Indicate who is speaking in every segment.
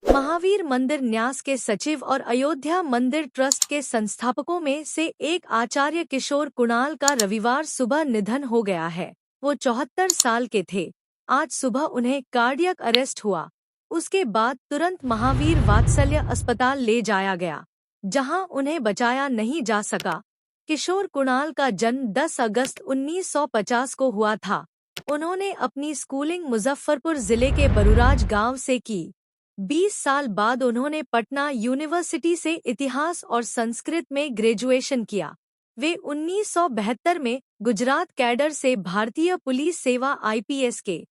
Speaker 1: महावीर मंदिर न्यास के सचिव और अयोध्या मंदिर ट्रस्ट के संस्थापकों में से एक आचार्य किशोर कुणाल का रविवार सुबह निधन हो गया है। वो 74 साल के थे। आज सुबह उन्हें कार्डियक अरेस्ट हुआ। उसके बाद तुरंत महावीर वात्सल्य अस्पताल ले जाया गया, जहां उन्हें बचाया नहीं जा सका। किशोर कुणाल का जन्म 10 अगस्त 1950 को हुआ था। उन्होंने अपनी स्कूलिंग मुजफ्फरपुर जिले के बरूराज गांव से की। 20 साल बाद उन्होंने पटना यूनिवर्सिटी से इतिहास और संस्कृत में ग्रेजुएशन किया। वे 1972 में गुजरात कैडर से भारतीय पुलिस सेवा IPS के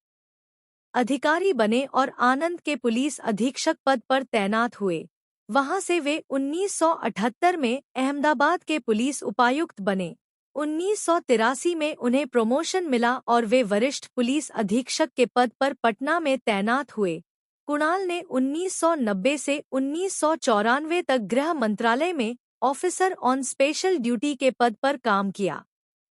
Speaker 1: अधिकारी बने और आनंद के पुलिस अधीक्षक पद पर तैनात हुए। वहां से वे 1978 में अहमदाबाद के पुलिस उपायुक्त बने। 1983 में उन्हें प्रमोशन मिला और वे वरिष्ठ पुलिस अधीक्षक के पद पर पटना में तैनात हुए। कुणाल ने 1990 से 1994 तक गृह मंत्रालय में ऑफिसर ऑन स्पेशल ड्यूटी के पद पर काम किया।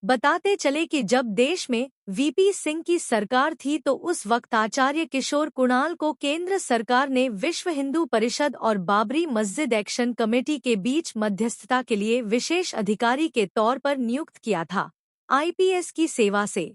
Speaker 1: बताते चले कि जब देश में VP सिंह की सरकार थी तो उस वक्त आचार्य किशोर कुणाल को केंद्र सरकार ने विश्व हिंदू परिषद और बाबरी मस्जिद एक्शन कमेटी के बीच मध्यस्थता के लिए विशेष अधिकारी के तौर पर नियुक्त किया था। IPS की सेवा से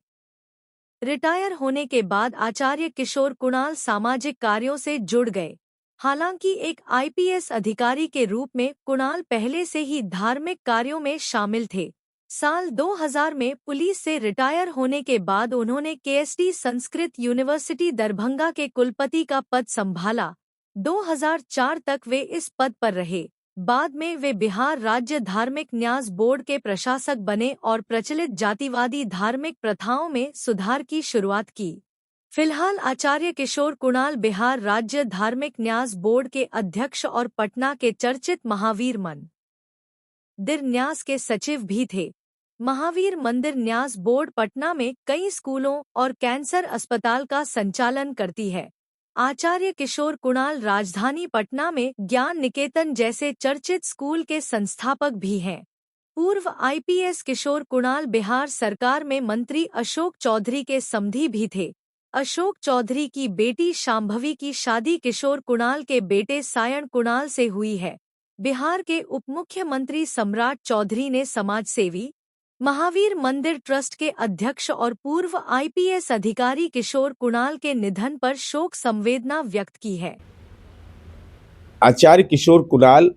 Speaker 1: रिटायर होने के बाद आचार्य किशोर कुणाल सामाजिक कार्यों से जुड़ गए। हालांकि एक IPS अधिकारी के रूप में कुणाल पहले से ही धार्मिक कार्यों में शामिल थे। साल 2000 में पुलिस से रिटायर होने के बाद उन्होंने KSD संस्कृत यूनिवर्सिटी दरभंगा के कुलपति का पद संभाला। 2004 तक वे इस पद पर रहे। बाद में वे बिहार राज्य धार्मिक न्यास बोर्ड के प्रशासक बने और प्रचलित जातिवादी धार्मिक प्रथाओं में सुधार की शुरुआत की। फिलहाल आचार्य किशोर कुणाल बिहार राज्य धार्मिक न्यास बोर्ड के अध्यक्ष और पटना के चर्चित महावीर मंदिर न्यास के सचिव भी थे। महावीर मंदिर न्यास बोर्ड पटना में कई स्कूलों और कैंसर अस्पताल का संचालन करती है। आचार्य किशोर कुणाल राजधानी पटना में ज्ञान निकेतन जैसे चर्चित स्कूल के संस्थापक भी हैं। पूर्व IPS किशोर कुणाल बिहार सरकार में मंत्री अशोक चौधरी के समधी भी थे। अशोक चौधरी की बेटी शांभवी की शादी किशोर कुणाल के बेटे सायण कुणाल से हुई है। बिहार के उप मुख्यमंत्री सम्राट चौधरी ने समाजसेवी महावीर मंदिर ट्रस्ट के अध्यक्ष और पूर्व IPS अधिकारी किशोर कुणाल के निधन पर शोक संवेदना व्यक्त की है।
Speaker 2: आचार्य किशोर कुणाल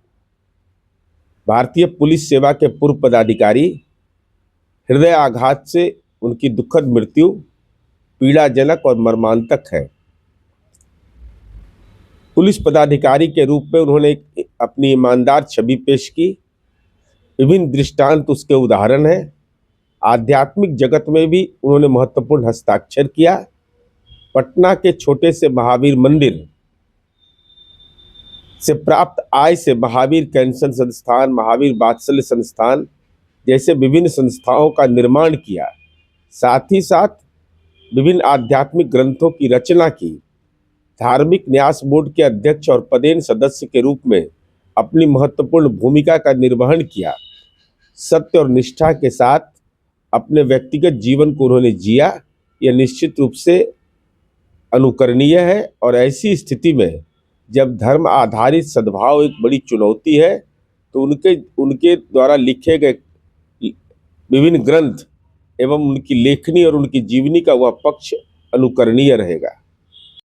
Speaker 2: भारतीय पुलिस सेवा के पूर्व पदाधिकारी। हृदय आघात से उनकी दुखद मृत्यु पीड़ाजनक और मर्मांतक है। पुलिस पदाधिकारी के रूप में उन्होंने अपनी ईमानदार छवि पेश की। विभिन्न दृष्टांत उसके उदाहरण हैं। आध्यात्मिक जगत में भी उन्होंने महत्वपूर्ण हस्ताक्षर किया। पटना के छोटे से महावीर मंदिर से प्राप्त आय से महावीर कैंसर संस्थान, महावीर वात्सल्य संस्थान जैसे विभिन्न संस्थाओं का निर्माण किया। साथ ही साथ विभिन्न आध्यात्मिक ग्रंथों की रचना की। धार्मिक न्यास बोर्ड के अध्यक्ष और पदेन सदस्य के रूप में अपनी महत्वपूर्ण भूमिका का निर्वहन किया। सत्य और निष्ठा के साथ अपने व्यक्तिगत जीवन को उन्होंने जिया। यह निश्चित रूप से अनुकरणीय है और ऐसी स्थिति में जब धर्म आधारित सद्भाव एक बड़ी चुनौती है तो उनके द्वारा लिखे गए विभिन्न ग्रंथ एवं उनकी लेखनी और उनकी जीवनी का वह पक्ष अनुकरणीय रहेगा।